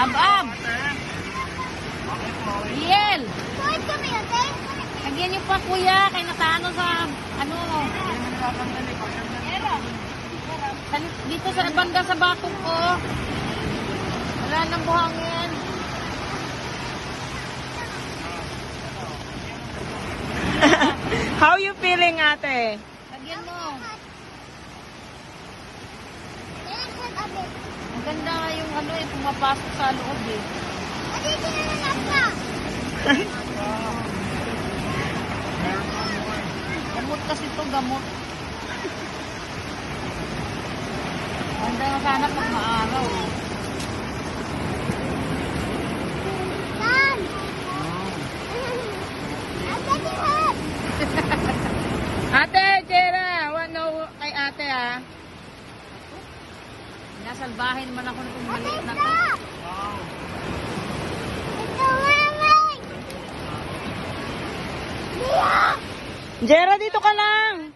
Ab-ab. Riel. Kulit kami, ate. Lagyan niyo pa kuya. Kaya nataano sa ano. Dito sa banda sa batong ko. Wala nang buhangin. How you feeling, ate? Lagyan mo. Ate, Maganda nga yung ano eh. Pumapasok sa loob eh. sinanap ka. Gamot kasi ito, gamot. Ganda nga sana pag maaraw. Tan. Ate, tingnan. Ate, Jera, no kay ate ah. Nasalbahe naman ako nung maliit na to. Ito. Ito, mami. Diya. Jera, dito ka lang.